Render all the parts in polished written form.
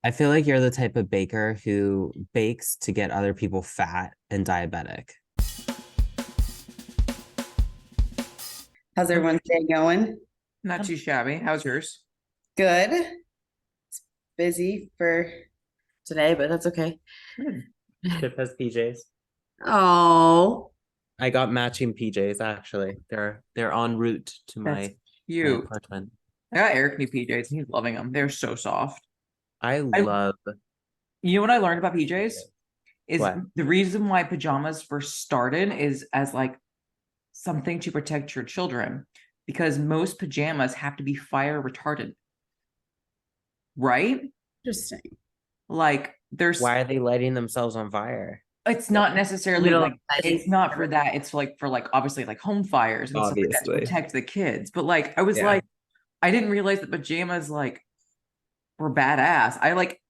I feel like you're the type of baker who bakes to get other people fat and diabetic. How's everyone's day going? Not too shabby. How's yours? Good. Busy for today, but that's okay. Good. Chip has PJs. Oh, I got matching PJs actually. They're en route to That's my cute. apartment. I got Eric new PJs and he's loving them. They're so soft. I I, love you know what I learned about PJs is what? the reason why pajamas first started is as like something to protect your children because most pajamas have to be fire retardant, right? interesting. Like there's Why are they lighting themselves on fire? it's not necessarily Little like it's not for that. It's like for like obviously like home fires and stuff like that to Obviously. protect the kids. But like I was Yeah. like, I didn't realize that pajamas like were badass.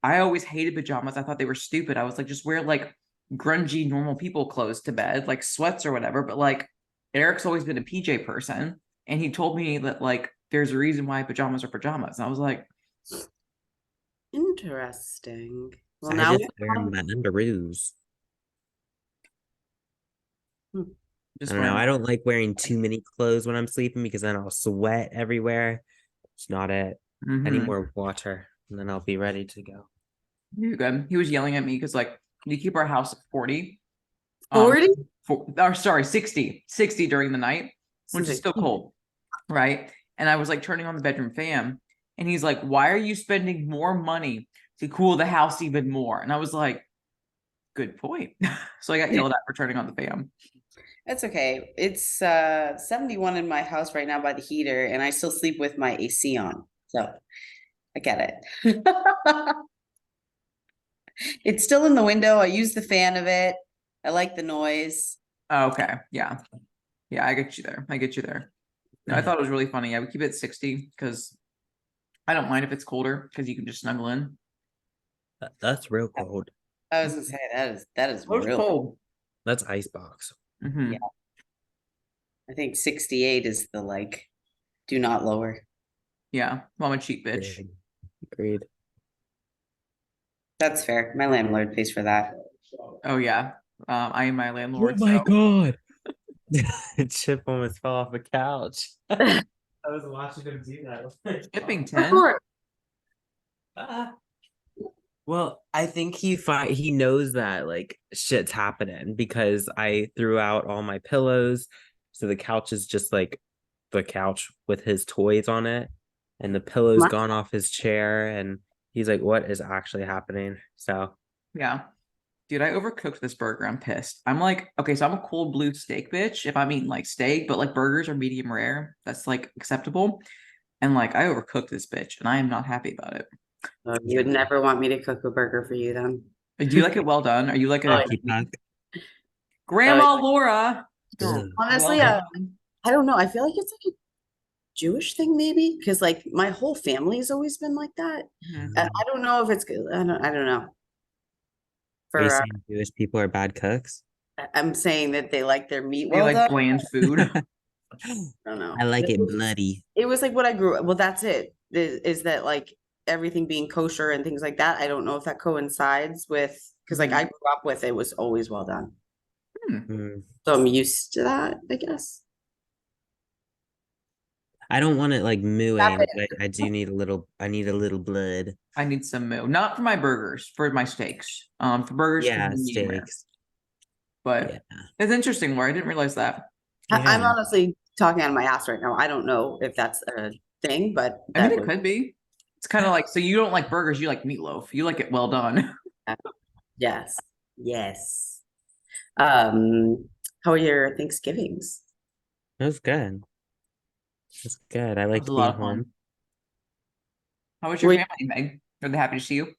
I always hated pajamas. I thought they were stupid. I was like, just wear like grungy normal people clothes to bed, like sweats or whatever. But like Eric's always been a PJ person, and he told me that like there's a reason why pajamas are pajamas. And I was like, Interesting. Well, I now just wear my underoos. I just don't know. wearing. I don't like wearing too many clothes when I'm sleeping because then I'll sweat everywhere. It's not it. I need Mm-hmm. more water and then I'll be ready to go. You're good. He was yelling at me because like we keep our house at 40. 40? Or sorry, 60 during the night, which is Like, still cold, right? And I was like turning on the bedroom fan, and he's like, "Why are you spending more money to cool the house even more?" And I was like, "Good point." So I got yelled at for turning on the fan. that's okay. It's 71 in my house right now by the heater, and I still sleep with my AC on. So I get it. It's still in the window. I use the fan of it. I like the noise. Okay, yeah, yeah, I get you there. I get you there. No, I thought it was really funny. I would keep it at 60 because I don't mind if it's colder because you can just snuggle in. That's real cold. I was gonna say that is It was real. cold. That's icebox. Yeah, Hmm. I think 68 is the do not lower. Yeah, well, I'm a cheap bitch. Agreed. Agreed. That's fair. My landlord pays for that. Oh yeah, I am my Oh landlord, my so God. Chip almost fell off a couch. I was watching him do that. Shippington. Report. Ah. Well, I think he knows that like shit's happening because I threw out all my pillows. So the couch is just like the couch with his toys on it, and the pillow's gone off his chair, and he's like, what is actually happening? So Yeah. Dude, I overcooked this burger. I'm pissed. I'm like, okay, so I'm a cold blue steak bitch if I'm eating like steak, but like burgers are medium rare. That's like acceptable. And like I overcooked this bitch and I am not happy about it. You would never want me to cook a burger for you then. Like, do you like it well done? Are you like Oh, a turkey pack. Grandma Laura? Ugh. honestly, Well done. I don't know. I feel like it's like a Jewish thing, maybe, because like my whole family has always been like that. Mhm. And I don't know if it's good. I don't know. Are you For saying Jewish people are bad cooks? I'm saying that they like their meat They well like done. bland food. I don't know. I like it bloody. It was like what I grew up. Well, that's it. Is that like everything being kosher and things like that? I don't know if that coincides with because like I Mhm. grew up with it was always well done. Hmm. Mm. So I'm used to that, I guess. I don't want it like Stop mooing, it. but I need a little blood. I need some moo. Not for my burgers, for my steaks. For burgers, can Yeah, be medium rare. steaks. But Yeah. it's interesting, Laura. I didn't realize that. I'm Yeah. honestly talking out of my ass right now. I don't know if that's a thing, but I mean, that it was could be. It's kind of like so you don't like burgers, you like meatloaf. You like it well done. yes. Yes. Um, how are your Thanksgivings? It was good. It's good. I That was a liked lot being of fun. home. How was your Were family, Meg? Are they happy to see you?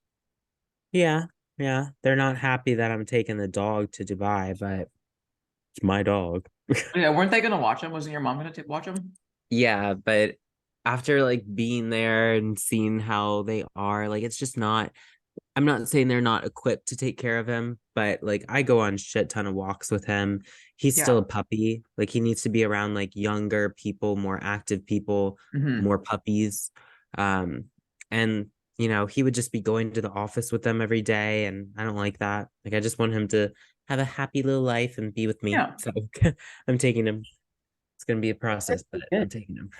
Yeah. Yeah. They're not happy that I'm taking the dog to Dubai, but it's my dog. Yeah, weren't they gonna watch them? Wasn't your mom gonna watch them? Yeah, but after like being there and seeing how they are, like it's just not I'm not saying they're not equipped to take care of him, but like I go on shit ton of walks with him. He's still Yeah. a puppy. Like he needs to be around like younger people, more active people, Hmm. more puppies. Um, and he would just be going to the office with them every day, and I don't like that. Like, I just want him to have a happy little life and be with me. Yeah. So I'm taking him. It's gonna be a process, That's but good. I'm taking him.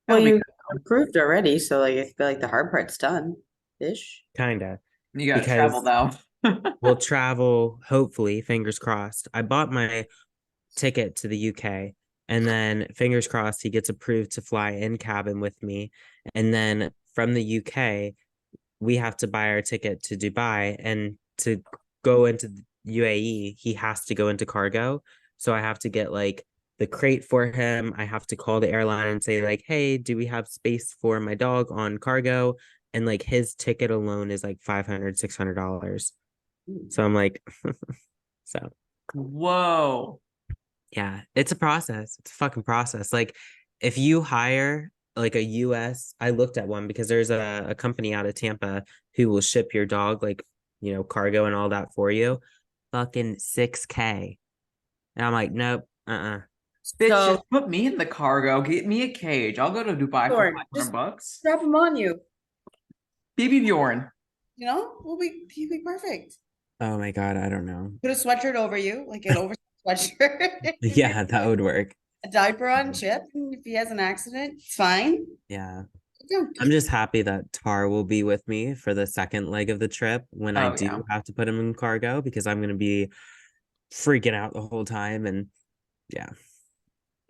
Well, That'll be you good. approved already, so like I feel like the hard part's done ish. Kinda. You gotta travel Because though. we'll travel, hopefully, fingers crossed. I bought my ticket to the UK, and then fingers crossed he gets approved to fly in cabin with me. And then from the UK, we have to buy our ticket to Dubai, and to go into the UAE, he has to go into cargo. So I have to get like the crate for him. I have to call the airline and say like, "Hey, do we have space for my dog on cargo?" And like his ticket alone is like 500, $600. So I'm like, so Whoa. yeah, it's a process. It's a fucking process. Like, if you hire like a US, I looked at one because there's a company out of Tampa who will ship your dog, like, cargo and all that for you. Fucking 6K. And I'm like, nope, Bitch, So, just put me in the cargo. Get me a cage. I'll go to Dubai for Bjorn, 500 just bucks. strap them on you. Baby Bjorn. He'll be perfect. Oh my God, I don't know. Put a sweatshirt over you, like an oversized sweatshirt. Yeah, that would work. A diaper on Chip, and if he has an accident, it's fine. Yeah. Yeah. I'm just happy that Tar will be with me for the second leg of the trip when I Oh do yeah. have to put him in cargo, because I'm gonna be freaking out the whole time. And yeah,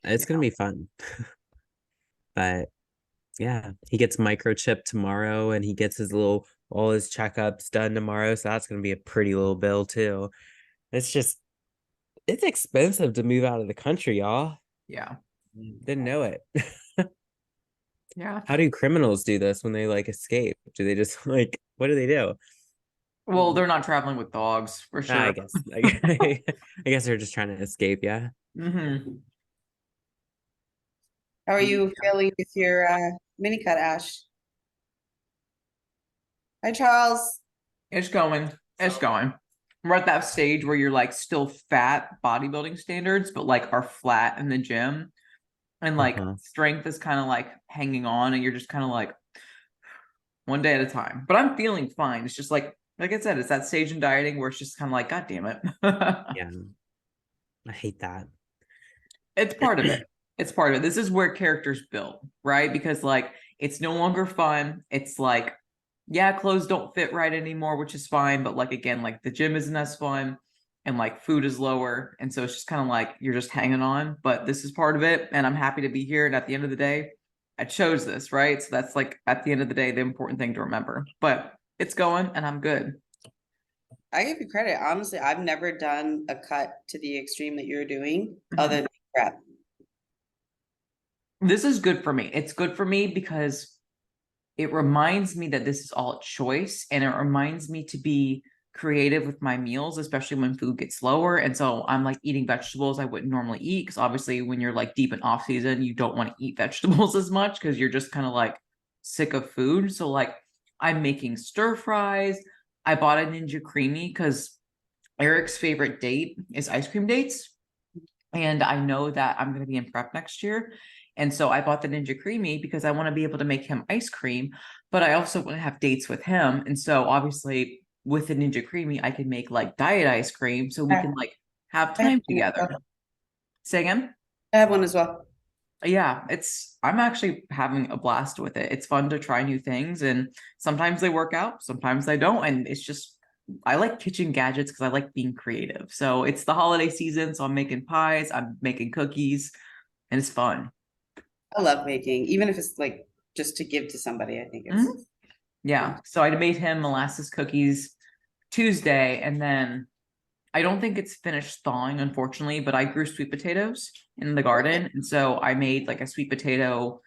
it's gonna Yeah. be fun. But yeah, he gets microchipped tomorrow, and he gets all his checkups done tomorrow. So that's gonna be a pretty little bill too. It's just it's expensive to move out of the country, y'all. Yeah. Didn't know it. Yeah. How do criminals do this when they like escape? Do they just like what do they do? Well, they're not traveling with dogs for I sure. guess I guess they're just trying to escape, yeah. Hmm. How are you Yeah. feeling with your mini cut, Ash? Hi, Charles. It's going. It's going. We're at that stage where you're like still fat bodybuilding standards, but like are flat in the gym. And like Uh-huh. strength is kind of like hanging on, and you're just kind of like one day at a time. But I'm feeling fine. It's just like I said, it's that stage in dieting where it's just kind of like, God damn it. Yeah, I hate that. It's part of it. It's part of it. This is where characters build, right? Because like it's no longer fun. It's like, yeah, clothes don't fit right anymore, which is fine. But like again, like the gym isn't as fun, and like food is lower. And so it's just kind of like you're just hanging on. But this is part of it. And I'm happy to be here. And at the end of the day, I chose this, right? So that's like at the end of the day, the important thing to remember. But it's going and I'm good. I give you credit. Honestly, I've never done a cut to the extreme that you're doing Mhm. other than prep. This is good for me. It's good for me because it reminds me that this is all a choice, and it reminds me to be creative with my meals, especially when food gets lower. And so I'm like eating vegetables I wouldn't normally eat, because obviously when you're like deep in off season, you don't want to eat vegetables as much because you're just kind of like sick of food. So like I'm making stir fries. I bought a Ninja Creamy because Eric's favorite date is ice cream dates. And I know that I'm going to be in prep next year. And so I bought the Ninja Creamy because I want to be able to make him ice cream, but I also want to have dates with him. And so obviously with the Ninja Creamy, I can make like diet ice cream so we I can like have I have time one as together. well. Say again? I have one as well. Yeah, I'm actually having a blast with it. It's fun to try new things, and sometimes they work out, sometimes they don't. And it's just, I like kitchen gadgets because I like being creative. So it's the holiday season, so I'm making pies, I'm making cookies, and it's fun. I love baking, even if it's like just to give to somebody. I think Mhm. it's Yeah. fun. So I made him molasses cookies Tuesday, and then I don't think it's finished thawing, unfortunately, but I grew sweet potatoes in the garden. And so I made like a sweet potato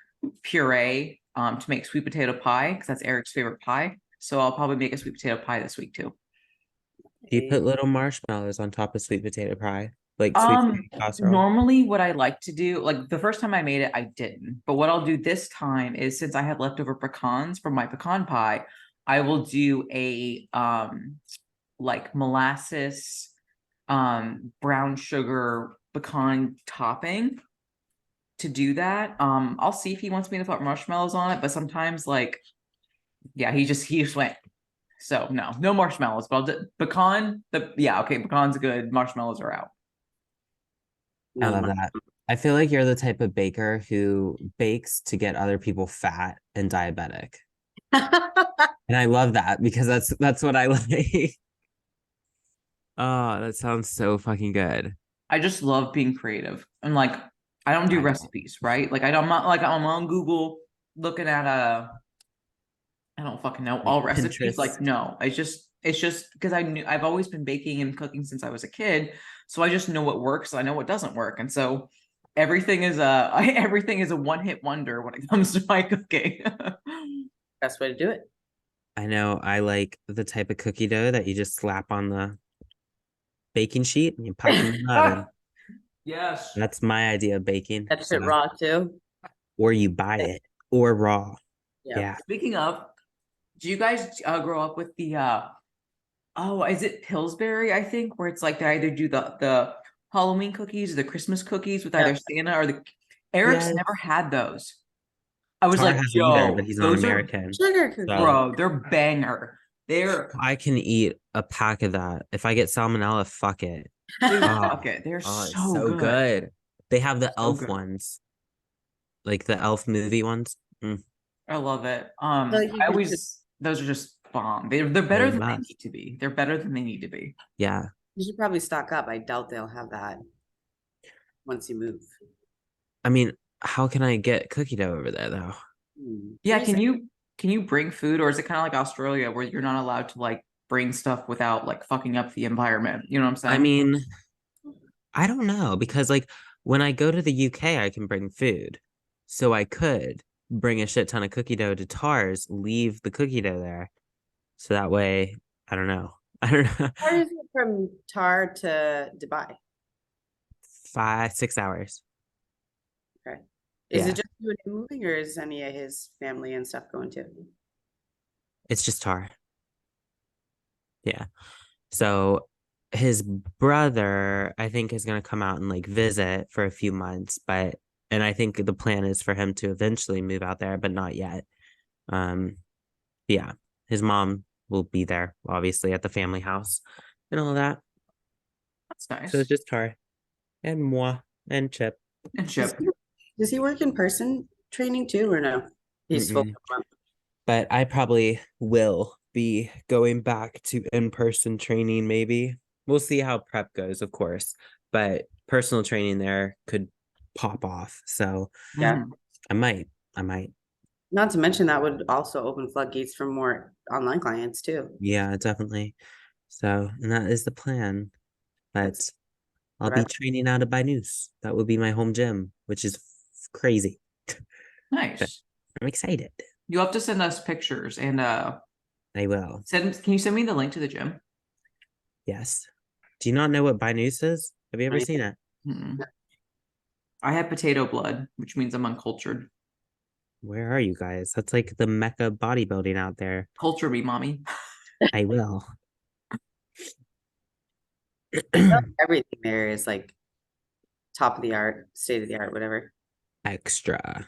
puree to make sweet potato pie because that's Eric's favorite pie. So I'll probably make a sweet potato pie this week too. Do you put little marshmallows on top of sweet potato pie? Like sweet Um, potato casserole? Normally what I like to do, like the first time I made it, I didn't. But what I'll do this time is, since I had leftover pecans from my pecan pie, I will do a like molasses brown sugar pecan topping to do that. I'll see if he wants me to put marshmallows on it, but sometimes like Yeah, he just went. So no marshmallows. But pecan, okay, pecan's good. Marshmallows are out. I No love more. that. I feel like you're the type of baker who bakes to get other people fat and diabetic. And I love that because that's what I like. Oh, that sounds so fucking good. I just love being creative. And like I don't do I know. recipes, right? Like I'm not like I'm on Google looking at I don't fucking know Like all recipes. Pinterest. Like no, it's just because I've always been baking and cooking since I was a kid, so I just know what works. I know what doesn't work, and so everything is everything is a one hit wonder when it comes to my cooking. Best way to do it. I know I like the type of cookie dough that you just slap on the baking sheet and you pop them in the oven. Yes. That's my idea of baking. Catch So, it raw too. or you buy it or raw. Yeah. Yeah. Speaking of, do you guys grow up with the oh, is it Pillsbury, I think, where it's like they either do the Halloween cookies or the Christmas cookies with Yeah. either Santa or the Eric's Yes. never had those. I was Tar like, hasn't either, but yo, he's not those are American. Sugar cookie. So bro, they're banger. They're I can eat a pack of that. If I get salmonella, fuck it. dude, Oh, fuck it. They're oh, it's so so good. good. They have the So elf good. ones, like the elf movie ones. I love it. feel like you I could always those are just bomb. They're better They're the than they best. need to be. They're better than they need to be. Yeah. you should probably stock up. I doubt they'll have that once you move. I mean, how can I get cookie dough over there though? Yeah, Pretty can you bring food, or is it kind of like Australia where you're not allowed to like bring stuff without like fucking up the environment? You know what I'm I saying? mean, I don't know because like when I go to the UK, I can bring food. So I could bring a shit ton of cookie dough to Tars, leave the cookie dough there. So that way, I don't know. I don't know. How is it from Tar to Dubai? 5, 6 hours. Okay. Is it Yeah. just you and him moving, or is any of his family and stuff going too? It's just Tar. Yeah. So his brother, I think, is gonna come out and like visit for a few months, but and I think the plan is for him to eventually move out there, but not yet. Um, yeah, his mom will be there, obviously, at the family house and all that. That's So it's nice. just Tar and moi and Chip. And Does Chip. he, does he work in person training too, or no? He's full Mm-mm. time. But I probably will be going back to in-person training, maybe. We'll see how prep goes, of course. But personal training there could pop off. So Yeah. Mhm. I might. I might. Not to mention that would also open floodgates for more online clients too. Yeah, definitely. So, and that is the plan. That's But I'll what I be training out of Binus. That will be my home gym, which is crazy. But Nice. I'm excited. You have to send us pictures and I will. can you send me the link to the gym? Yes. Do you not know what Binus is? Have you ever Right. seen it? Mm-mm. I have potato blood, which means I'm uncultured. Where are you guys? That's like the mecca bodybuilding out there. Culture me, mommy. I will. Everything there is like top of the art, state of the art, whatever. Extra.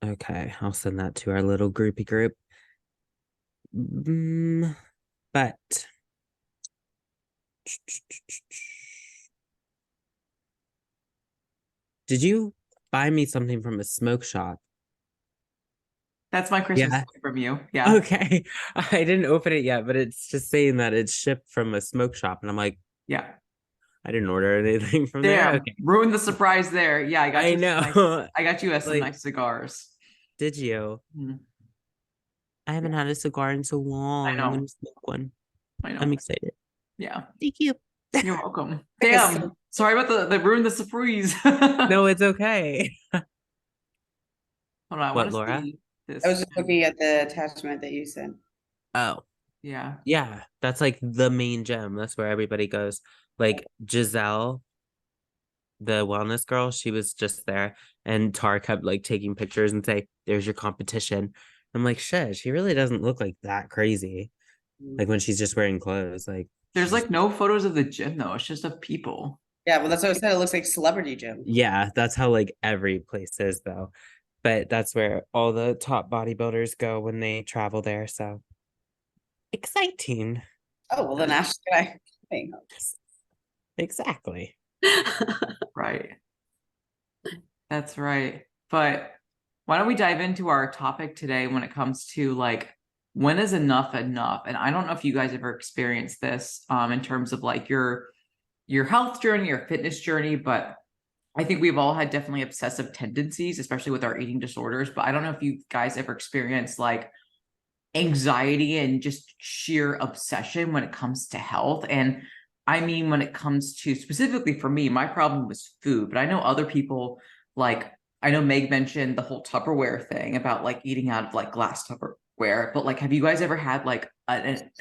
Okay, I'll send that to our little groupie group. But did you buy me something from a smoke shop? That's my Christmas Yeah. gift from you. Yeah. Okay. I didn't open it yet, but it's just saying that it's shipped from a smoke shop. And I'm like, Yeah. I didn't order anything from there. Damn. Okay. Ruined the surprise there. Yeah, I got I you some nice know. I got you some Like, nice cigars. did you? Mhm. I haven't had a cigar in so long. I'm know. gonna smoke one. I know. I'm excited. Yeah. Thank you. You're welcome. Like a Damn. Sorry about the ruined the surprise. No, it's okay. Hold on, I want What, to Laura? see this. I was just looking at the attachment that you sent. Oh, Yeah. yeah. That's like the main gym. That's where everybody goes. Like Giselle, the wellness girl, she was just there, and Tar kept like taking pictures and say, "There's your competition." I'm like, shit, she really doesn't look like that crazy. Like when she's just wearing clothes, like There's she's like no photos of the gym though. It's just of people. Yeah, well, that's what I said. It looks like celebrity gym. yeah, that's how like every place is though. but that's where all the top bodybuilders go when they travel there. So exciting. Oh, well, then Ashley and I hang Exactly. Right. That's right. But why don't we dive into our topic today when it comes to like when is enough enough? And I don't know if you guys ever experienced this in terms of like your health journey, your fitness journey, but I think we've all had definitely obsessive tendencies, especially with our eating disorders. But I don't know if you guys ever experienced like anxiety and just sheer obsession when it comes to health. And I mean, when it comes to specifically for me, my problem was food, but I know other people like, I know Meg mentioned the whole Tupperware thing about like eating out of like glass Tupperware, but like, have you guys ever had like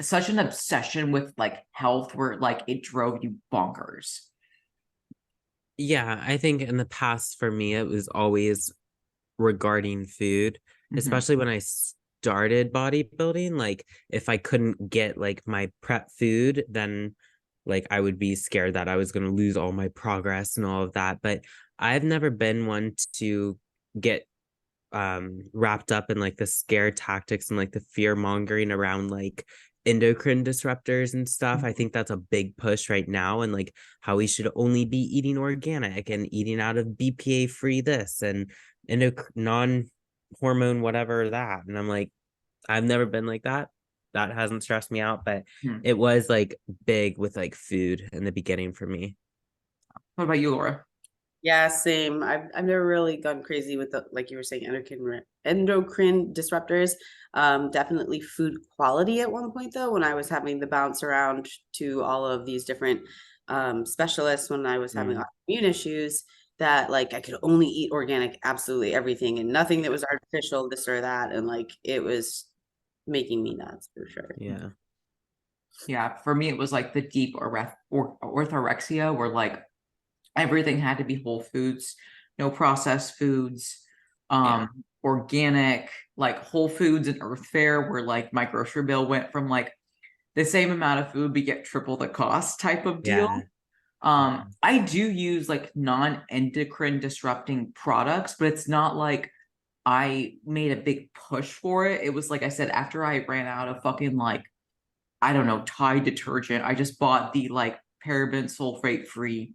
such an obsession with like health where like it drove you bonkers? Yeah, I think in the past for me, it was always regarding food, Mhm. especially when I started bodybuilding. Like, if I couldn't get like my prep food, then like I would be scared that I was going to lose all my progress and all of that. But I've never been one to get wrapped up in like the scare tactics and like the fear mongering around like endocrine disruptors and stuff. I think that's a big push right now, and like how we should only be eating organic and eating out of BPA free this and non hormone whatever that. And I'm like, I've never been like that. That hasn't stressed me out, but Hmm. it was like big with like food in the beginning for me. What about you, Laura? Yeah, same. I've never really gone crazy with the, like you were saying, endocrine disruptors. Definitely food quality at one point though, when I was having the bounce around to all of these different specialists when I was having Mm, autoimmune issues, that like I could only eat organic, absolutely everything, and nothing that was artificial, this or that, and like it was making me nuts for sure. yeah. Yeah, for me, it was like the deep orthorexia where like everything had to be whole foods, no processed foods, Yeah. organic, like Whole Foods and Earth Fare, where like my grocery bill went from like the same amount of food, we get triple the cost type of deal. Yeah. Yeah. I do use like non-endocrine disrupting products, but it's not like I made a big push for it. It was like I said, after I ran out of fucking like, I don't know, Tide detergent, I just bought the like paraben sulfate free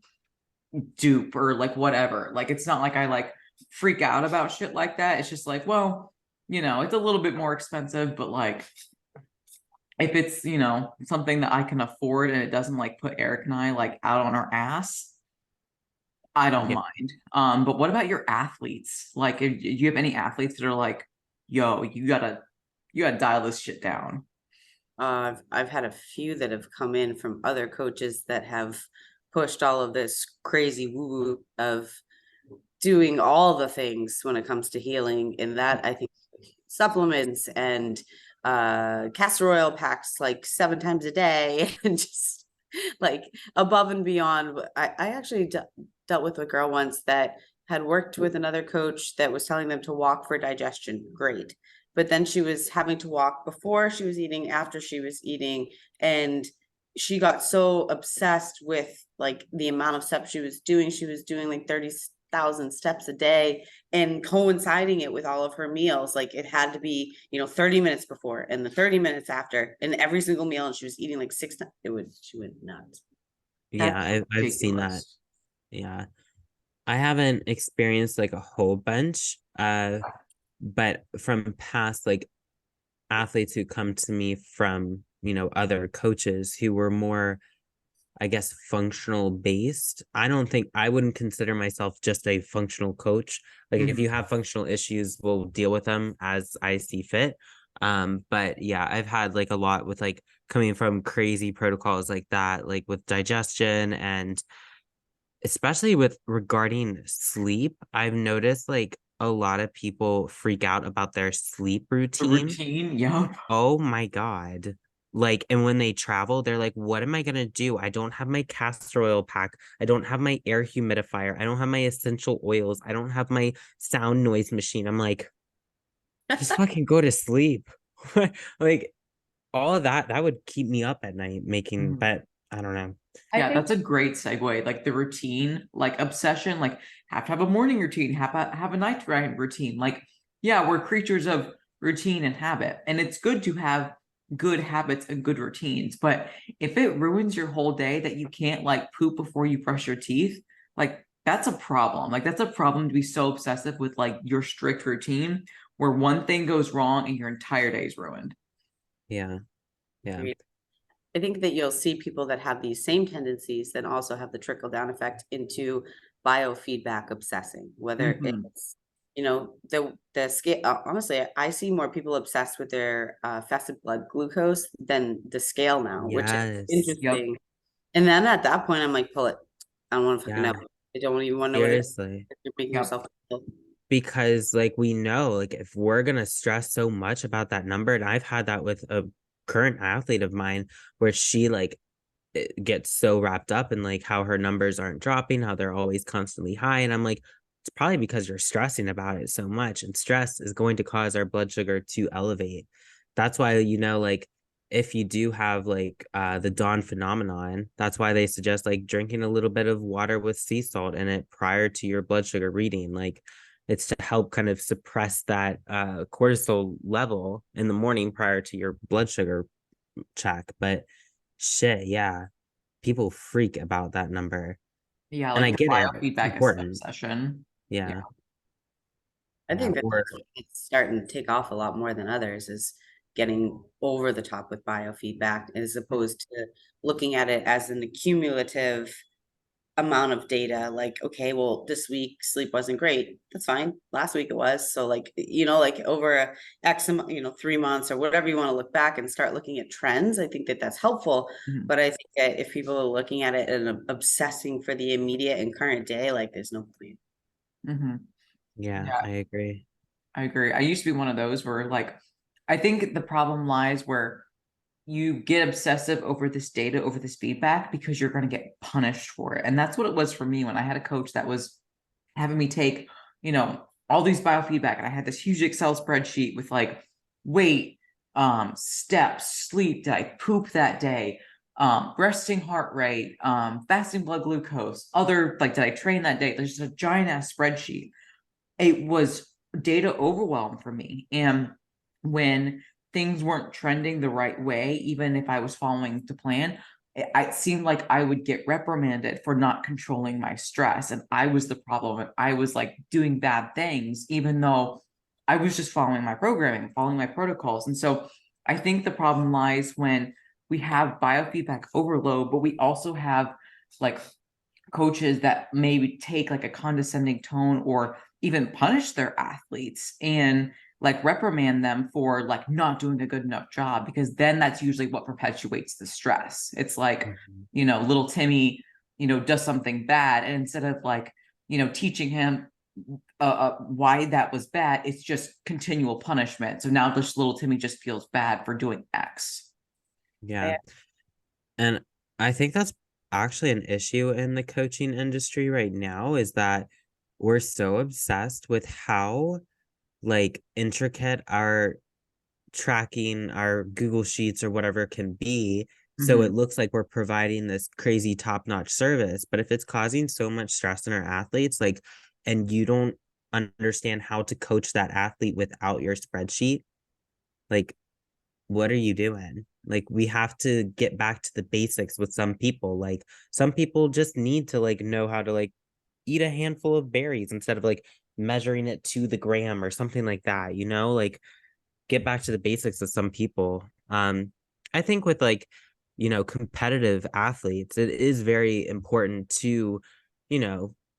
dupe or like whatever. Like it's not like I like freak out about shit like that. It's just like, well, it's a little bit more expensive, but like if it's, something that I can afford and it doesn't like put Eric and I like out on our ass, I don't Yeah. mind. But what about your athletes? Like if you have any athletes that are like, yo, you gotta dial this shit down. I've had a few that have come in from other coaches that have pushed all of this crazy woo woo of doing all the things when it comes to healing. And that I think supplements and castor oil packs like 7 times a day and just like above and beyond. I actually dealt with a girl once that had worked with another coach that was telling them to walk for digestion. Great. But then she was having to walk before she was eating, after she was eating. And she got so obsessed with like the amount of steps she was doing. She was doing like 30,000 steps a day and coinciding it with all of her meals. Like it had to be, 30 minutes before and the 30 minutes after and every single meal. And she was eating like 6 times. She went nuts. Yeah, That's I've seen that. ridiculous. Yeah. I haven't experienced like a whole bunch, but from past like athletes who come to me from, other coaches who were more, I guess, functional based. I don't think I wouldn't consider myself just a functional coach. Like if Mhm. you have functional issues, we'll deal with them as I see fit. But yeah, I've had like a lot with like coming from crazy protocols like that, like with digestion and especially with regarding sleep. I've noticed like a lot of people freak out about their sleep The routine. routine, yep. Oh my God. Like, and when they travel, they're like, what am I gonna do? I don't have my castor oil pack. I don't have my air humidifier. I don't have my essential oils. I don't have my sound noise machine. I'm like, just fucking go to sleep. Like all of that would keep me up at night making, Mhm. but I don't know. Yeah, that's a great segue. Like the routine, like obsession, like have to have a morning routine, have a nighttime routine. Like, yeah, we're creatures of routine and habit. And it's good to have good habits and good routines. But if it ruins your whole day that you can't like poop before you brush your teeth, like that's a problem. Like that's a problem to be so obsessive with like your strict routine where one thing goes wrong and your entire day is ruined. Yeah. Yeah. I think that you'll see people that have these same tendencies that also have the trickle down effect into biofeedback obsessing, whether Mhm. it's, the scale. Honestly, I see more people obsessed with their fasted blood glucose than the scale now, which is Yes. Yep. interesting. And then at that point, I'm like, pull it. I don't want to fucking know. Yeah. I don't even want to know what it is. Seriously. You're making Yep. yourself feel. Because like we know, like if we're gonna stress so much about that number, and I've had that with a current athlete of mine where she like gets so wrapped up in like how her numbers aren't dropping, how they're always constantly high. And I'm like, it's probably because you're stressing about it so much. And stress is going to cause our blood sugar to elevate. That's why, like if you do have like the dawn phenomenon, that's why they suggest like drinking a little bit of water with sea salt in it prior to your blood sugar reading. Like it's to help kind of suppress that cortisol level in the morning prior to your blood sugar check. But shit, yeah, people freak about that number. Yeah, And like I the get it. It's biofeedback is important. obsession. Yeah. Yeah. I Yeah. think that Or that's what it's starting to take off a lot more than others is getting over the top with biofeedback as opposed to looking at it as an accumulative amount of data. Like, okay, well, this week sleep wasn't great. That's fine. Last week it was. So like, like over a X amount, 3 months or whatever you want to look back and start looking at trends. I think that that's helpful. Mhm. But I think that if people are looking at it and obsessing for the immediate and current day, like there's no point. Mhm. yeah, Yeah, I agree. I agree. I used to be one of those where like I think the problem lies where you get obsessive over this data, over this feedback because you're going to get punished for it. And that's what it was for me when I had a coach that was having me take, all these biofeedback and I had this huge Excel spreadsheet with like weight, steps, sleep, did I poop that day, resting heart rate, fasting blood glucose, other like did I train that day? There's just a giant ass spreadsheet. It was data overwhelm for me. And when things weren't trending the right way, even if I was following the plan, it seemed like I would get reprimanded for not controlling my stress. And I was the problem. I was like doing bad things, even though I was just following my programming, following my protocols. And so I think the problem lies when we have biofeedback overload, but we also have like coaches that maybe take like a condescending tone or even punish their athletes and like reprimand them for like not doing a good enough job because then that's usually what perpetuates the stress. It's like, Mhm. little Timmy, does something bad and instead of like, teaching him why that was bad, it's just continual punishment. So now this little Timmy just feels bad for doing X. Yeah. And I think that's actually an issue in the coaching industry right now is that we're so obsessed with how like intricate our tracking our Google Sheets or whatever can be. So it Mhm. looks like we're providing this crazy top-notch service. But if it's causing so much stress in our athletes, like, and you don't understand how to coach that athlete without your spreadsheet, like, what are you doing? Like, we have to get back to the basics with some people. Like, some people just need to like know how to like eat a handful of berries instead of like measuring it to the gram or something like that, like get back to the basics of some people. I think with like, competitive athletes, it is very important to,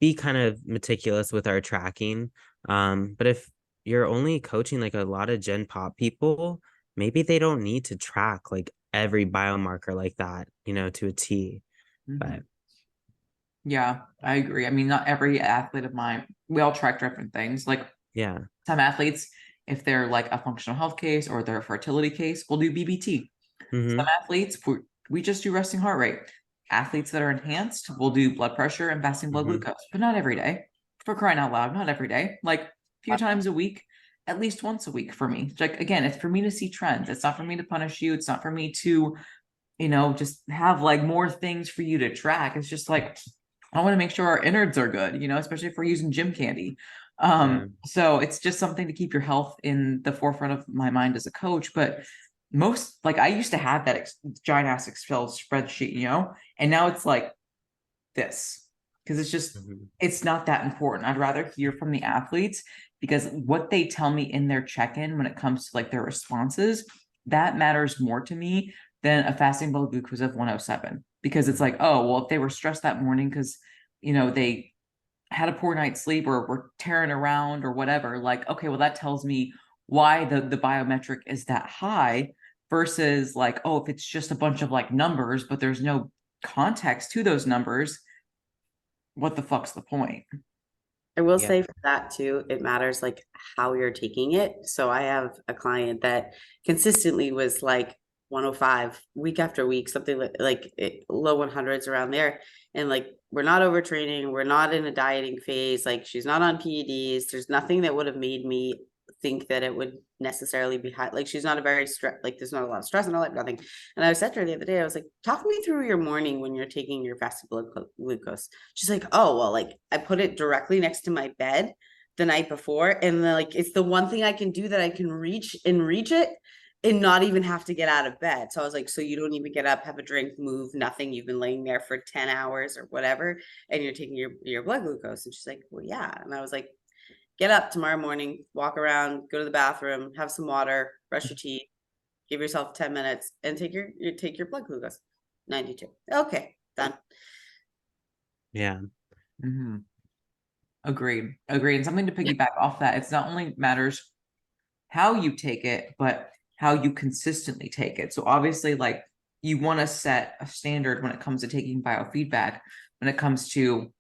be kind of meticulous with our tracking. But if you're only coaching like a lot of Gen Pop people, maybe they don't need to track like every biomarker like that, to a T. But Mhm. Yeah, I agree. I mean, not every athlete of mine, we all track different things. Like yeah. some athletes, if they're like a functional health case or they're a fertility case, we'll do BBT. Some Mm-hmm. athletes, we just do resting heart rate. Athletes that are enhanced, we'll do blood pressure and fasting blood Mm-hmm. glucose, but not every day. For crying out loud, not every day. Like a few times a week, at least once a week for me. Like again, it's for me to see trends. It's not for me to punish you. It's not for me to just have like more things for you to track. It's just like, I want to make sure our innards are good, especially if we're using gym candy. Yeah. So it's just something to keep your health in the forefront of my mind as a coach. But most, like, I used to have that giant ass Excel spreadsheet, and now it's like this, because Mhm. it's not that important. I'd rather hear from the athletes, because what they tell me in their check-in when it comes to like their responses, that matters more to me than a fasting blood glucose of 107. Because it's like, oh, well, if they were stressed that morning because they had a poor night's sleep or were tearing around or whatever, like, okay, well, that tells me why the biometric is that high, versus like, oh, if it's just a bunch of like numbers but there's no context to those numbers, what the fuck's the point? I will Yeah. say for that too, it matters like how you're taking it. So I have a client that consistently was like 105 week after week, something low 100s around there. And like, we're not overtraining, we're not in a dieting phase, like she's not on PEDs. There's nothing that would have made me think that it would necessarily be high. Like, she's not a very stress, like there's not a lot of stress in her life, nothing. And I said to her the other day, I was like, talk me through your morning when you're taking your fasted blood glucose. She's like, oh, well, like I put it directly next to my bed the night before. And then, like, it's the one thing I can do that I can reach it and not even have to get out of bed. So I was like, so you don't even get up, have a drink, move, nothing. You've been laying there for 10 hours or whatever, and you're taking your blood glucose. And she's like, well, yeah. And I was like, get up tomorrow morning, walk around, go to the bathroom, have some water, brush your teeth, give yourself 10 minutes and take your blood glucose. 92. Okay, done. Yeah. Mm-hmm. Agreed. And something to piggyback off that, it's not only matters how you take it, but how you consistently take it. So obviously, like, you want to set a standard when it comes to taking biofeedback, when it comes to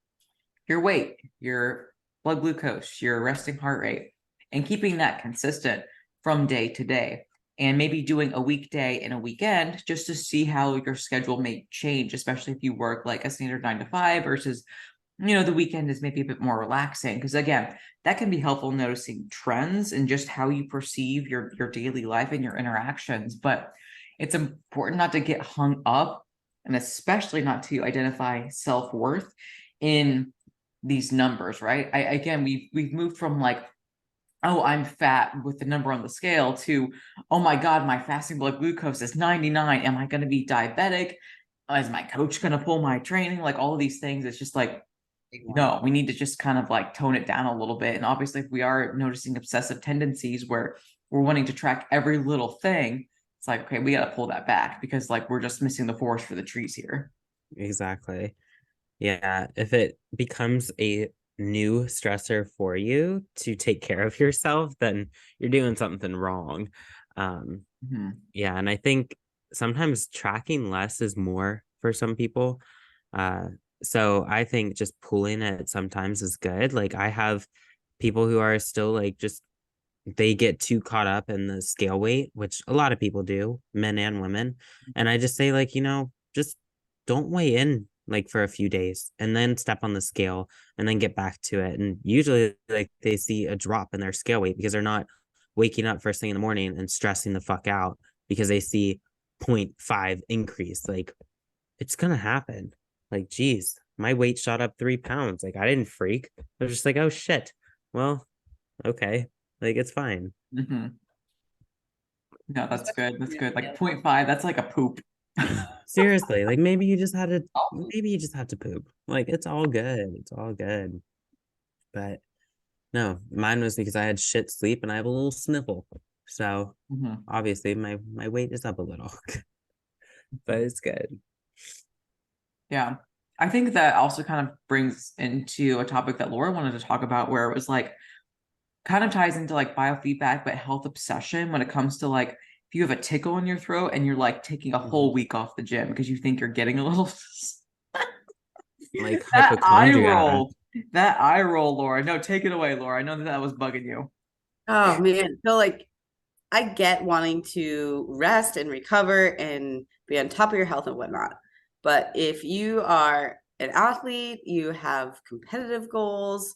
your weight, your blood glucose, your resting heart rate, and keeping that consistent from day to day. And maybe doing a weekday and a weekend just to see how your schedule may change, especially if you work like a standard 9 to 5 versus the weekend is maybe a bit more relaxing. Because again, that can be helpful noticing trends and just how you perceive your daily life and your interactions. But it's important not to get hung up, and especially not to identify self-worth in these numbers, right? Again, we've moved from like, oh, I'm fat with the number on the scale, to, oh my God, my fasting blood glucose is 99. Am I going to be diabetic? Is my coach going to pull my training? Like, all of these things. It's just like, no, we need to just kind of like tone it down a little bit. And obviously, if we are noticing obsessive tendencies where we're wanting to track every little thing, it's like, okay, we got to pull that back, because like we're just missing the forest for the trees here. Exactly. Yeah. If it becomes a new stressor for you to take care of yourself, then you're doing something wrong. Um, Mhm. yeah, and I think sometimes tracking less is more for some people. Uh, so I think just pulling it sometimes is good. Like, I have people who are still like, just they get too caught up in the scale weight, which a lot of people do, men and women. And I just say, like, just don't weigh in like for a few days and then step on the scale and then get back to it. And usually, like, they see a drop in their scale weight because they're not waking up first thing in the morning and stressing the fuck out because they see zero point 0.5 increase. Like, it's gonna happen. Like, geez, my weight shot up 3 pounds. Like, I didn't freak. I was just like, oh shit. Well, okay. Like, it's fine. Mhm. No, that's good. That's good. Like 0.5, that's like a poop. Seriously, like, maybe you just have to poop. Like, it's all good. It's all good. But no, mine was because I had shit sleep and I have a little sniffle. So Mhm. obviously my weight is up a little, but it's good. Yeah. I think that also kind of brings into a topic that Laura wanted to talk about, where it was like, kind of ties into like biofeedback, but health obsession when it comes to like, if you have a tickle in your throat and you're like taking a whole Mhm. week off the gym because you think you're getting a little Like that eye hypochondriac. roll, that eye roll, Laura. No, take it away, Laura. I know that was bugging you. Oh man. So like, I get wanting to rest and recover and be on top of your health and whatnot. But if you are an athlete, you have competitive goals,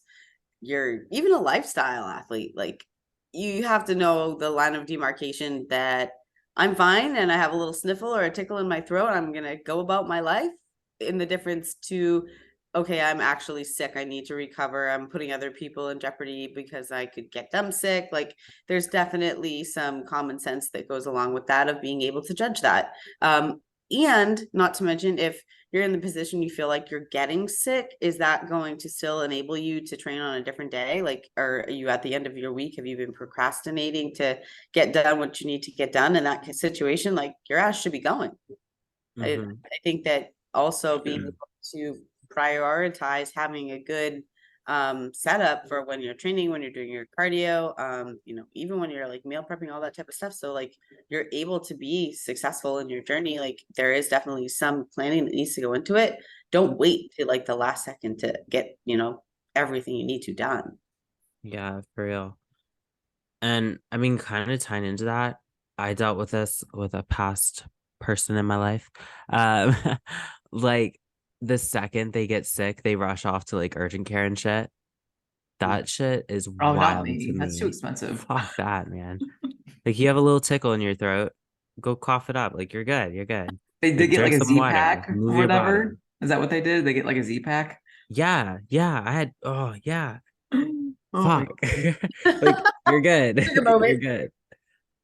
you're even a lifestyle athlete, like, you have to know the line of demarcation that I'm fine and I have a little sniffle or a tickle in my throat, I'm gonna go about my life. In the difference to, okay, I'm actually sick, I need to recover, I'm putting other people in jeopardy because I could get them sick. Like, there's definitely some common sense that goes along with that, of being able to judge that. And not to mention, if you're in the position you feel like you're getting sick, is that going to still enable you to train on a different day? Like, are you at the end of your week, have you been procrastinating to get done what you need to get done in that situation? Like, your ass should be going. I think that also being able to prioritize having a good setup for when you're training, when you're doing your cardio, even when you're like meal prepping, all that type of stuff. So like, you're able to be successful in your journey. Like, there is definitely some planning that needs to go into it. Don't wait to like the last second to get, everything you need to done. Yeah, for real. And I mean, kind of tying into that, I dealt with this with a past person in my life. Um, like the second they get sick, they rush off to like urgent care and shit. That shit is Oh, not wild to me. That's too me. expensive. Fuck that, man. Like you have a little tickle in your throat, go cough it up. Like you're good. You're good. They Like get like drink a some Z water, pack move or your body. whatever. Is that what they did? They get like a Z pack. Yeah, yeah. I had oh yeah. Oh my Fuck. God. Like you're good. Take a You're moment. good.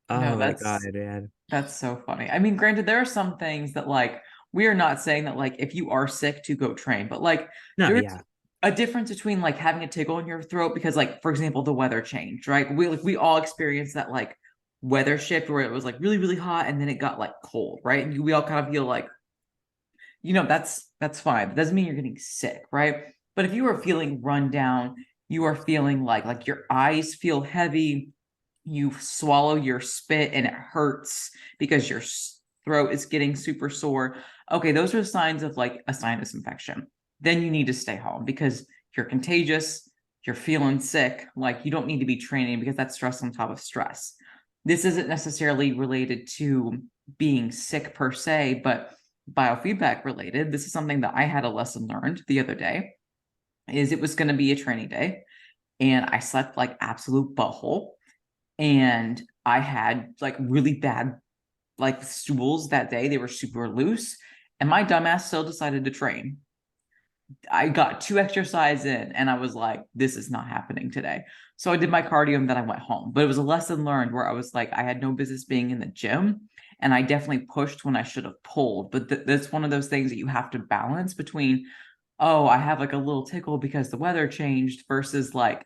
No, Oh my God, man. that's so funny. I mean, granted, there are some things that like we are not saying that like if you are sick to go train, but like No, there's yeah. a difference between like having a tickle in your throat because like for example the weather changed, right? We all experienced that like weather shift where it was like really really hot and then it got like cold, right? And we all kind of feel like that's fine. It doesn't mean you're getting sick, right? But if you are feeling run down, you are feeling like your eyes feel heavy, you swallow your spit and it hurts because your throat is getting super sore. Okay, those are signs of like a sinus infection. Then you need to stay home because you're contagious, you're feeling sick, like you don't need to be training because that's stress on top of stress. This isn't necessarily related to being sick per se, but biofeedback related. This is something that I had a lesson learned the other day. Is it was going to be a training day, and I slept like absolute butthole, and I had like really bad like stools that day. They were super loose, and my dumbass still decided to train. I got 2 exercises in and I was like, this is not happening today. So I did my cardio and then I went home. But it was a lesson learned where I was like, I had no business being in the gym. And I definitely pushed when I should have pulled. But that's one of those things that you have to balance between, oh, I have like a little tickle because the weather changed versus like,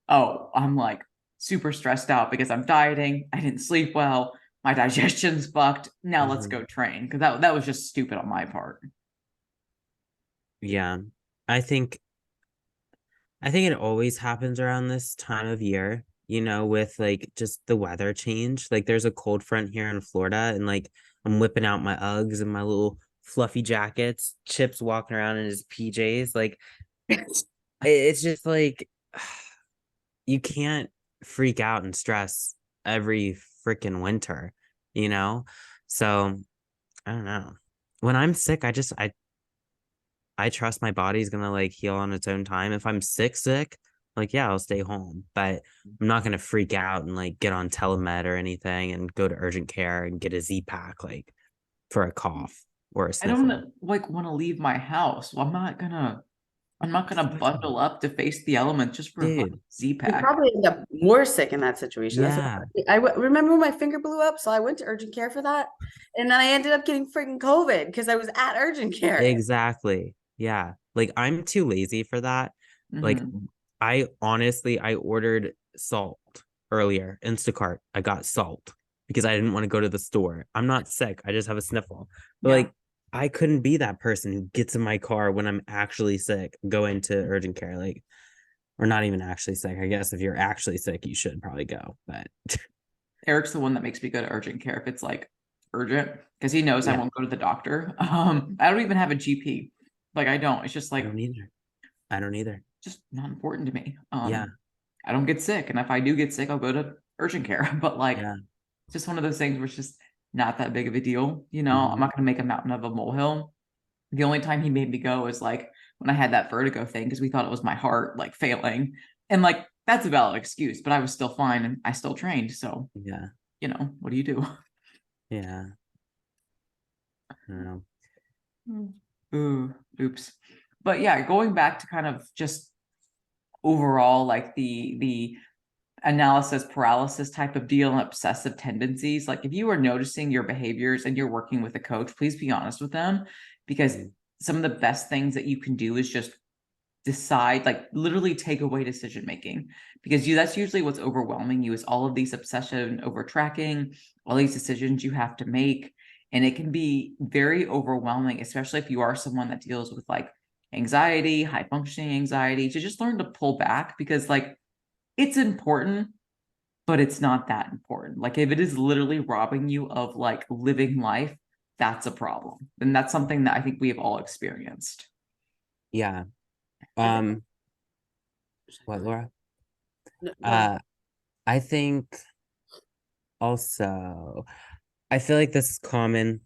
oh, I'm like super stressed out because I'm dieting. I didn't sleep well. My digestion's fucked. Now let's Mhm. go train. Because that was just stupid on my part. Yeah. I think I think it always happens around this time of year, with like just the weather change. Like there's a cold front here in Florida and like I'm whipping out my Uggs and my little fluffy jackets, Chip's walking around in his PJs. Like it's just like you can't freak out and stress every freaking winter, you know? So I don't know. When I'm sick, I trust my body's gonna like heal on its own time. If I'm sick, like yeah, I'll stay home, but I'm not gonna freak out and like get on telemed or anything and go to urgent care and get a Z pack like for a cough or a I sniffle. don't like want to leave my house. Well, I'm not gonna Exactly. bundle up to face the elements just for a fucking Dude. Z You pack. probably end up more sick in that situation. That's what Yeah, remember when my finger blew up, so I went to urgent care for that, and then I ended up getting freaking COVID because I was at urgent care. exactly. Yeah. Like I'm too lazy for that. Like Hmm. I ordered salt earlier, Instacart. I got salt because I didn't want to go to the store. I'm not sick. I just have a sniffle. But Yeah. like I couldn't be that person who gets in my car when I'm actually sick, go into urgent care, like or not even actually sick. I guess if you're actually sick, you should probably go. But Eric's the one that makes me go to urgent care if it's like urgent because he knows I yeah, won't go to the doctor. I don't even have a GP. Like I don't. It's just I like don't either. I don't either. just not important to me. Yeah, I don't get sick, and if I do get sick, I'll go to urgent care. But like, yeah. it's just one of those things where it's just not that big of a deal. I'm Hmm. not gonna make a mountain of a molehill. The only time he made me go was like when I had that vertigo thing because we thought it was my heart like failing. And like that's a valid excuse, but I was still fine and I still trained. So, Yeah. what do you do? Yeah. Yeah. Ooh, oops. But yeah, going back to kind of just overall like the analysis paralysis type of deal and obsessive tendencies, like if you are noticing your behaviors and you're working with a coach, please be honest with them, because some of the best things that you can do is just decide, like literally take away decision making, because that's usually what's overwhelming you, is all of these obsession over tracking, all these decisions you have to make, and it can be very overwhelming, especially if you are someone that deals with like anxiety, high functioning anxiety, to just learn to pull back, because like it's important, but it's not that important. Like if it is literally robbing you of like living life, that's a problem, and that's something that I think we have all experienced. Yeah. I think, What, Laura? no, go ahead. Uh, I think also, I feel like this is common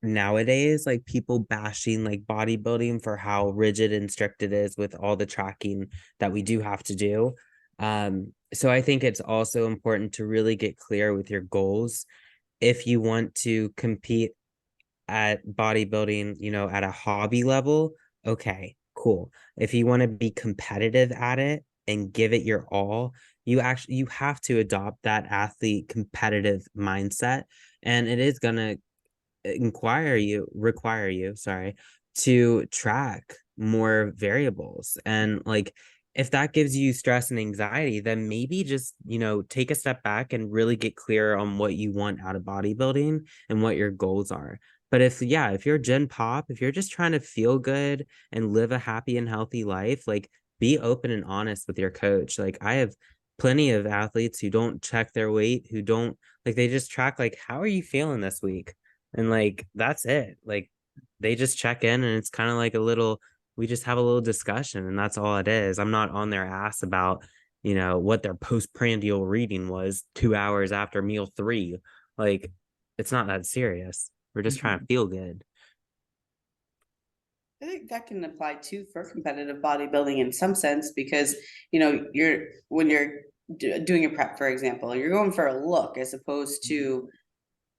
nowadays, like people bashing like bodybuilding for how rigid and strict it is with all the tracking that we do have to do. So I think it's also important to really get clear with your goals. If you want to compete at bodybuilding, at a hobby level, okay, cool. If you want to be competitive at it and give it your all, you have to adopt that athlete competitive mindset, and it is going to require you, sorry, to track more variables. And like if that gives you stress and anxiety, then maybe just, take a step back and really get clear on what you want out of bodybuilding and what your goals are. But if you're Gen Pop, if you're just trying to feel good and live a happy and healthy life, like be open and honest with your coach. Like I have plenty of athletes who don't check their weight, who don't like, they just track like, how are you feeling this week? And like that's it. Like they just check in and it's kind of like we just have a little discussion and that's all it is. I'm not on their ass about, what their postprandial reading was 2 hours after meal three. Like it's not that serious. We're just trying to Mhm. feel good. I think that can apply too for competitive bodybuilding in some sense, because you're when you're doing a prep, for example, you're going for a look as opposed to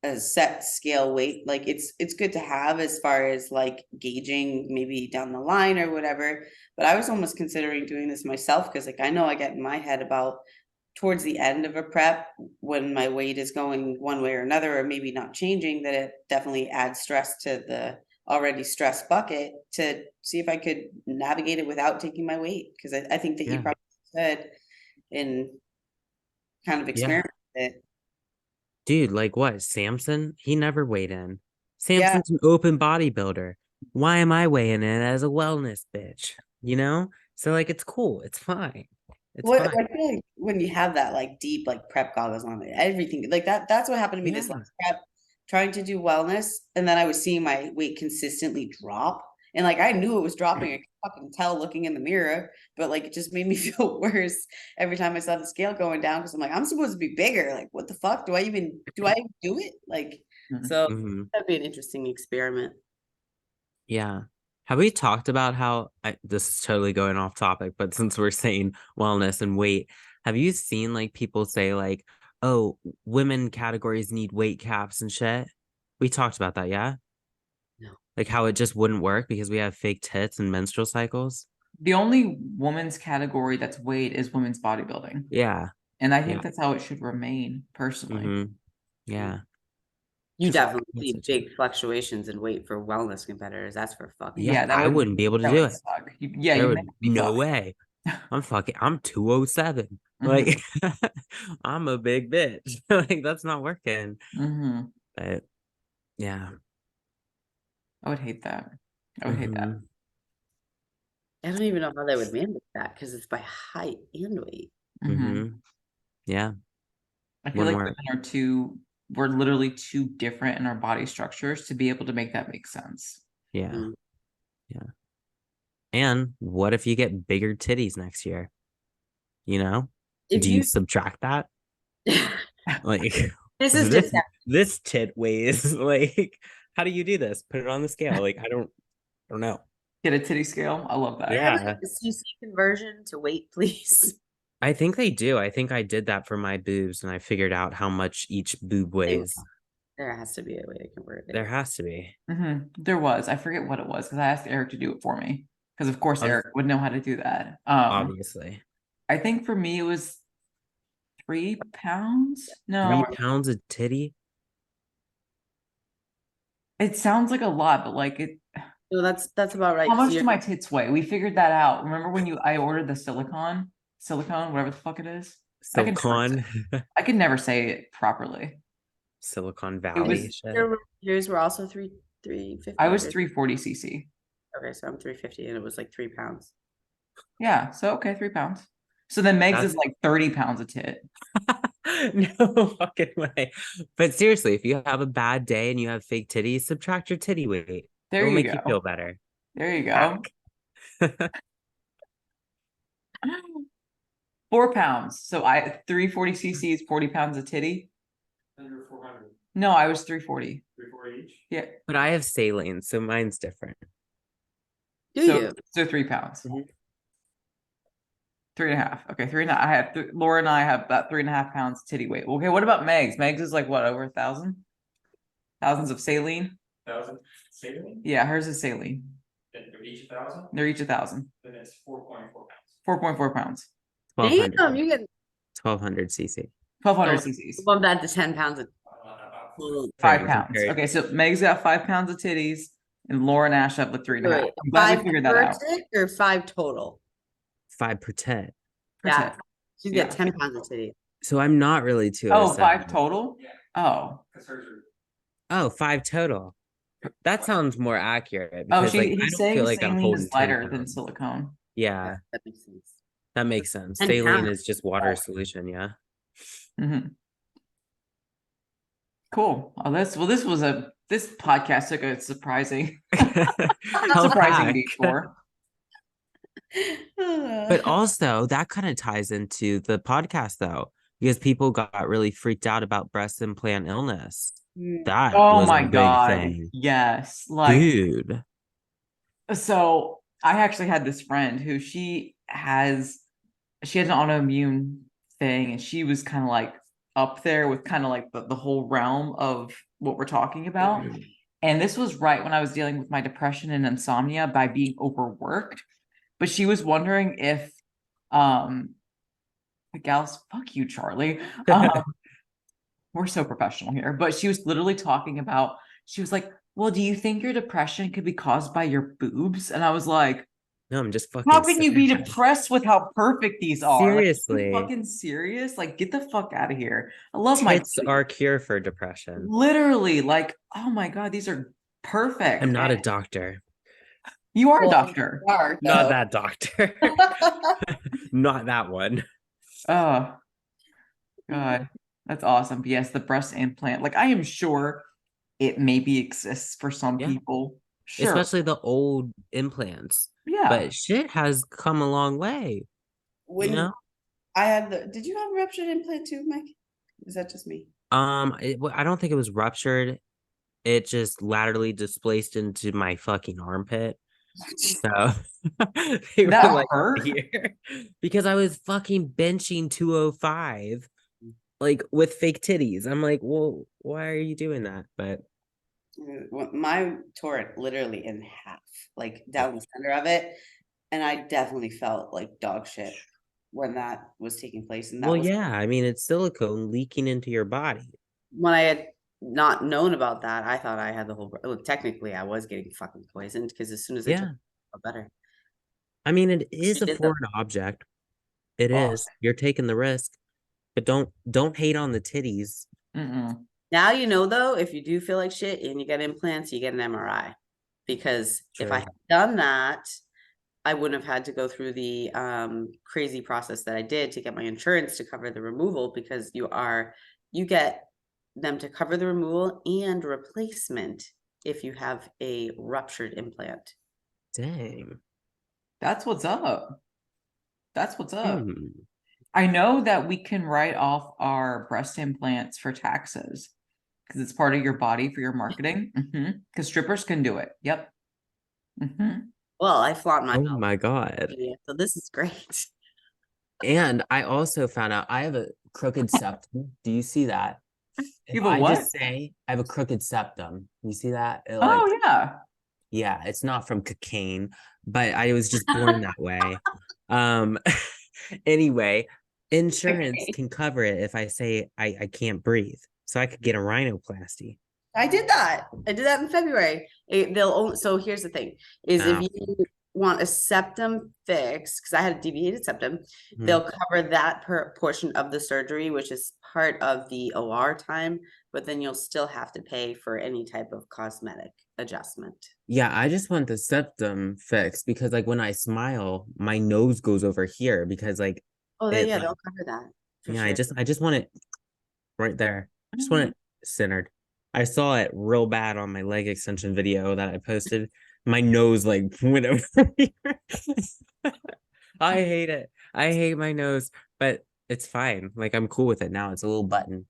a set scale weight. Like it's good to have as far as like gauging maybe down the line or whatever. But I was almost considering doing this myself, because like I know I get in my head about towards the end of a prep when my weight is going one way or another, or maybe not changing, that it definitely adds stress to the already stressed bucket, to see if I could navigate it without taking my weight. Because I think that you Yeah. probably said in kind of Yeah. experiment with it. Dude, like what? Samson? He never weighed in. Yeah. Samson's an open bodybuilder. Why am I weighing in as a wellness bitch? So like it's cool. It's fine. It's What fine. I feel like when you have that like deep like prep goggles on, everything like that's what happened to me this Yeah. last prep, trying to do wellness, and then I was seeing my weight consistently drop. And like I knew it was dropping, I could fucking tell looking in the mirror, but like it just made me feel worse every time I saw the scale going down, because I'm like, I'm supposed to be bigger. Like, what the fuck? Do I even do it? Like, Mhm. so Hmm. that'd be an interesting experiment. Yeah. Have we talked about how this is totally going off topic, but since we're saying wellness and weight, have you seen like people say like, oh, women categories need weight caps and shit? We talked about that, yeah? No. Like how it just wouldn't work because we have fake tits and menstrual cycles. The only woman's category that's weight is women's bodybuilding. Yeah. And I Yeah. think that's how it should remain, personally. Mm-hmm. Yeah. You definitely That's see such a, big fluctuations in weight for wellness competitors. That's for fucking yeah, Yeah, sure. that I would wouldn't be able to that do would it. suck. Yeah, There you may would not be no fine. way. I'm 207. Hmm. Like I'm a big bitch. Like that's not working. Hmm. But yeah. I would hate that. I would hate that. Hmm. I don't even know how they would manage that, because it's by height and weight. Hmm. Hmm. Yeah. I feel One like more. women are we're literally too different in our body structures to be able to make that make sense. Yeah. Mm. Yeah. And what if you get bigger titties next year? You know? If Do you you, subtract that? Like this is this just this tit weighs like how do you do this? Put it on the scale. Like I don't know. Get a titty scale. I love that. where like Yeah. the CC conversion to weight, please. I think they do. I think I did that for my boobs and I figured out how much each boob weighs. There has to be a way to convert There it. has to be. There was. I forget what it was because I asked Eric to do it for me because of course Eric would know how to do that. Obviously. I think for me it was 3 pounds. No, 3 pounds of titty? it sounds like a lot, but like it. So that's about right. How much So do my tits weigh? We figured that out. Remember when I ordered the silicone, whatever the fuck it is? Silicon. I could never say it properly. Silicon It Valley was shit. yours were also 350. I was 340 cc. Okay, so I'm 350 and it was like 3 pounds. Yeah, so okay, 3 pounds. So then Meg's That's- is like 30 pounds a tit. No fucking way. But seriously, if you have a bad day and you have fake titties, subtract your titty weight. There It'll you make you go. feel better. There you go. Hack. 4 pounds. So 340 cc's, 40 pounds of titty. Under 400. No, I was 340. 340 each? Yeah. But I have saline, so mine's different. Do So you? so 3 pounds. Mhm. 3.5. Okay, 3.5. I have Laura and I have about 3.5 pounds titty weight. Okay, what about Meg's? Meg's is like what, over 1,000? Thousands of saline? 1,000 saline? Yeah, hers is saline. Then they're each 1,000? They're each 1,000. Then it's 4.4 pounds. 4.4 pounds. 1200. Damn, you get 1200 cc. 1,200 So, cc's. above that to 10 pounds of About 5 Compared- pounds. Okay, so Meg's got 5 pounds of titties, and Laura and Ash have the 3.5. Wait, I'm glad we 5 figured that per out. tit or 5 total? 5%. Per Yeah. tit. She's Yeah. got 10 pounds of titty. So I'm not really Oh, 207. 5 total? Yeah. Oh. because hers are Oh, 5 total. That sounds more accurate Oh, because like I he's don't saying feel like I'm saline holding is 10 lighter than pounds. silicone. Yeah, That makes sense. that makes sense. 10 Saline pounds. is just water solution, yeah. Cool. Oh, this podcast took a surprising Health surprising hack. detour. But also that kind of ties into the podcast though, because people got really freaked out about breast implant illness. That Oh was my a big god. thing. Yes. Like, Dude. so I actually had this friend who she has an autoimmune thing, and she was kind of like up there with kind of like the whole realm of what we're talking about. And this was right when I was dealing with my depression and insomnia by being overworked. But she was wondering if the gals, fuck you, Charlie. We're so professional here. But she was literally talking about, she was like, well, do you think your depression could be caused by your boobs? And I was like, No, I'm just fucking how can you be sad. depressed with how perfect these are? Seriously. Like, are you fucking serious? Like, get the fuck out of here. I love my Tits are a cure for depression. literally, like, oh my god, these are perfect. I'm not a And doctor. you are a Well, doctor. Not that doctor. Not that one. Oh god, that's awesome. But yes, the breast implant. Like, I am sure it maybe exists for some Yeah. people. Sure. Especially the old implants. Yeah. But shit has come a long way. When You know? I had did you have a ruptured implant too, Mike? Is that just me? I don't think it was ruptured. It just laterally displaced into my fucking armpit. So they were That like hurt? here because I was fucking benching 205 like with fake titties. I'm like, well, why are you doing that? But My tore it literally in half, like down the center of it. And I definitely felt like dog shit when that was taking place. And that well, was yeah, I mean it's silicone leaking into your body. when I had not known about that. I thought I had the whole, well, technically I was getting fucking poisoned because as soon as they took Yeah. it, I felt better. I mean, it is a did the- foreign object. It Oh. is. You're taking the risk, but don't hate on the titties. Mm-mm. Now you know though, if you do feel like shit and you get implants, you get an MRI. Because if I True. had done that, I wouldn't have had to go through the crazy process that I did to get my insurance to cover the removal, because you get them to cover the removal and replacement if you have a ruptured implant. Dang. That's what's up. That's what's up. Hmm. I know that we can write off our breast implants for taxes because it's part of your body for your marketing. Because strippers can do it. Yep. Well, I flaunt my Oh my god. so this is great. And I also found out I have a crooked septum. Do you see that? If You have a I what? just say I have a crooked septum, you see that? It like, Oh yeah. yeah, it's not from cocaine, but I was just born that way. Um, anyway, insurance Okay. can cover it if I say I can't breathe. So I could get a rhinoplasty. I did that. I did that in February. They'll only, so here's the thing is if Oh, you want a septum fix, because I had a deviated septum, mhm. they'll cover that per portion of the surgery, which is part of the OR time, but then you'll still have to pay for any type of cosmetic adjustment. Yeah, I just want the septum fixed because like when I smile, my nose goes over here because like Oh, it yeah, like they'll cover that for yeah, sure. I just want it right there. I just want Mhm. it centered. I saw it real bad on my leg extension video that I posted. My nose like went over here. I hate it. I hate my nose, but it's fine. Like I'm cool with it now. It's a little button.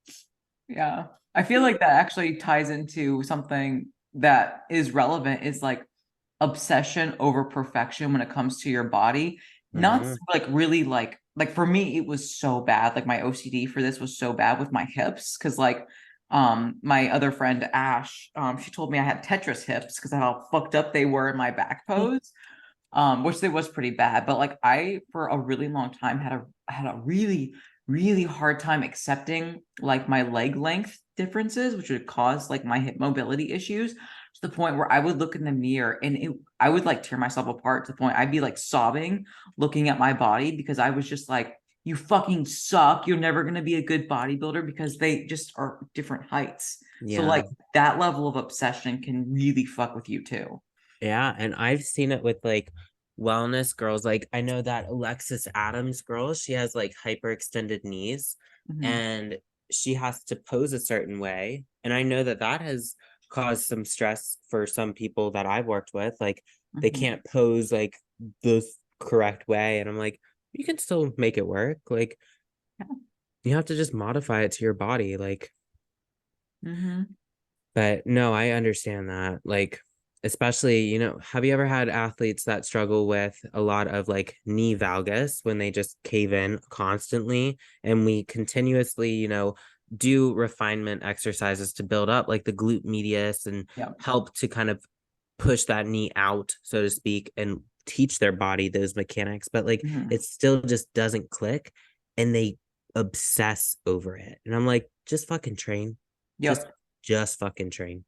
Yeah. I feel like that actually ties into something that is relevant is like obsession over perfection when it comes to your body. Not Hmm. like really like for me it was so bad. Like my OCD for this was so bad with my hips because like my other friend Ash she told me I had Tetris hips because of how fucked up they were in my back pose. Which they was pretty bad, but like I for a really long time had a really hard time accepting like my leg length differences, which would cause like my hip mobility issues to the point where I would look in the mirror and I would like tear myself apart to the point I'd be like sobbing looking at my body because I was just like, you fucking suck. You're never gonna be a good bodybuilder because they just are different heights. So Yeah. like that level of obsession can really fuck with you too. Yeah, and I've seen it with like wellness girls. Like I know that Alexis Adams girl, she has like hyperextended knees Mhm. and she has to pose a certain way. And I know that that has caused some stress for some people that I've worked with. Like they Mhm. can't pose like the correct way. And I'm like, you can still make it work. Like you have to just modify it to your body. Like Mhm. but no, I understand that. Like, especially, have you ever had athletes that struggle with a lot of like knee valgus when they just cave in constantly? And we continuously, do refinement exercises to build up like the glute medius and Yep. help to kind of push that knee out, so to speak, and teach their body those mechanics. But like, Mhm. it still just doesn't click and they obsess over it. And I'm like, just fucking train. Just Yep. just fucking train.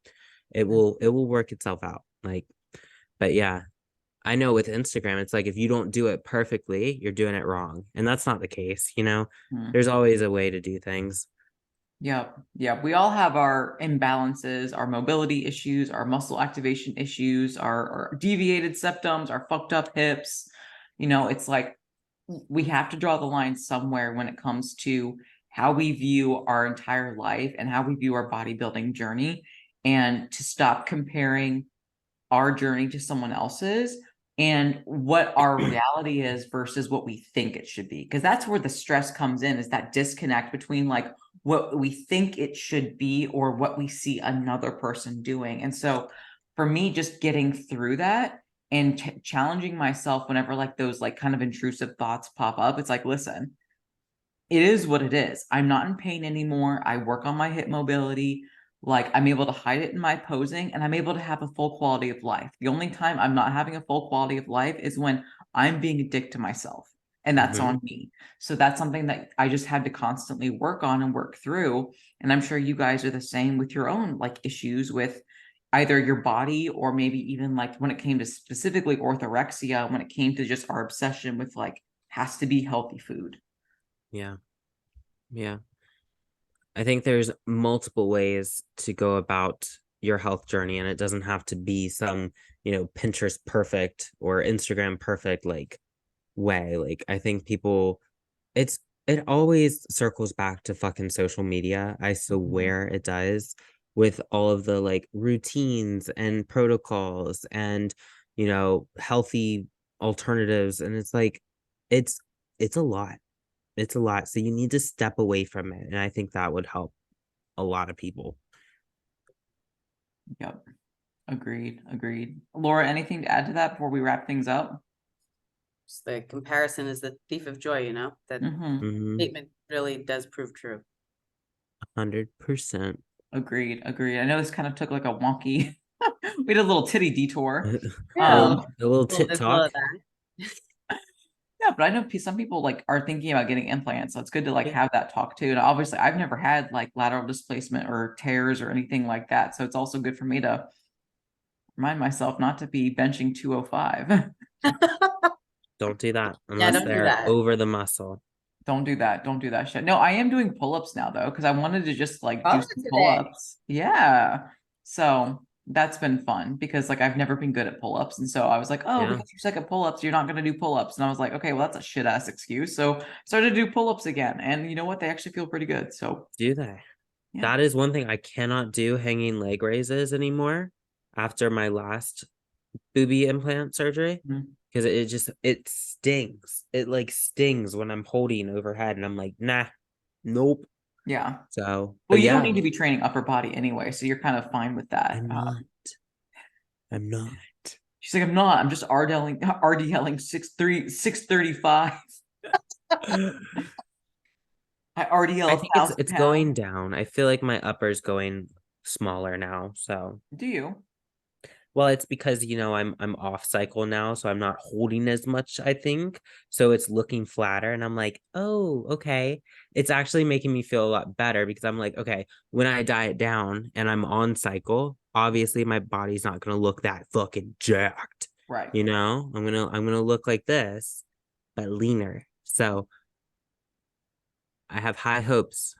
It will work itself out. Like, but yeah, I know with Instagram, it's like if you don't do it perfectly, you're doing it wrong. And that's not the case. Mhm. There's always a way to do things. Yep. Yeah. We all have our imbalances, our mobility issues, our muscle activation issues, our deviated septums, our fucked up hips. It's like we have to draw the line somewhere when it comes to how we view our entire life and how we view our bodybuilding journey and to stop comparing our journey to someone else's and what our reality is versus what we think it should be, because that's where the stress comes in, is that disconnect between like what we think it should be or what we see another person doing. And so for me, just getting through that and challenging myself whenever like those like kind of intrusive thoughts pop up, it's like, listen, it is what it is. I'm not in pain anymore. I work on my hip mobility. Like I'm able to hide it in my posing and I'm able to have a full quality of life. The only time I'm not having a full quality of life is when I'm being a dick to myself. And that's Hmm. on me. So that's something that I just had to constantly work on and work through. And I'm sure you guys are the same with your own like issues with either your body or maybe even like when it came to specifically orthorexia, when it came to just our obsession with like has to be healthy food. Yeah. Yeah. I think there's multiple ways to go about your health journey, and it doesn't have to be some, Pinterest perfect or Instagram perfect like way. Like I think people it's it always circles back to fucking social media. I Mhm. swear it does, with all of the like routines and protocols and healthy alternatives. And it's like it's it's a lot. It's a lot. So you need to step away from it. And I think that would help a lot of people. Yep. Agreed. Agreed. Laura, anything to add to that before we wrap things up? The comparison is the thief of joy, you know, that Mhm. statement really does prove true. 100%. Agreed. I know this kind of took like a wonky. We did a little titty detour. Yeah, A little tit there's a little of talk. that. Yeah, but I know some people like are thinking about getting implants, so it's good to like Yeah. have that talk too. And obviously, I've never had like lateral displacement or tears or anything like that, so it's also good for me to remind myself not to be benching 205. Don't do that Yeah, unless don't do they're that. over the muscle. Don't do that. Don't do that shit. No, I am doing pull-ups now though, because I wanted to just like do Oh, some today. pull-ups. Yeah. So that's been fun because like I've never been good at pull-ups. And so I was like, oh, Yeah. because you suck at pull-ups, you're not gonna do pull-ups. And I was like, okay, well, that's a shit ass excuse. So started to do pull-ups again. And you know what? They actually feel pretty good. So Do they? yeah. That is one thing I cannot do, hanging leg raises anymore after my last boobie implant surgery. Mhm. Because it stings. It like stings when I'm holding overhead and I'm like, nah, nope. Yeah. So, Well, but you don't yeah, need to be training upper body anyway, so you're kind of fine with that. I'm not. I'm not. She's like, I'm not. I'm just RDLing 635. I RDL I a think it's thousand it's pounds. going down. I feel like my upper's going smaller now. So, Do you? well, it's because I'm off cycle now, so I'm not holding as much, I think. So it's looking flatter and I'm like, "Oh, okay." It's actually making me feel a lot better because I'm like, "Okay, when I diet down and I'm on cycle, obviously my body's not going to look that fucking jacked. Right. I'm going to look like this, but leaner." So, I have high hopes.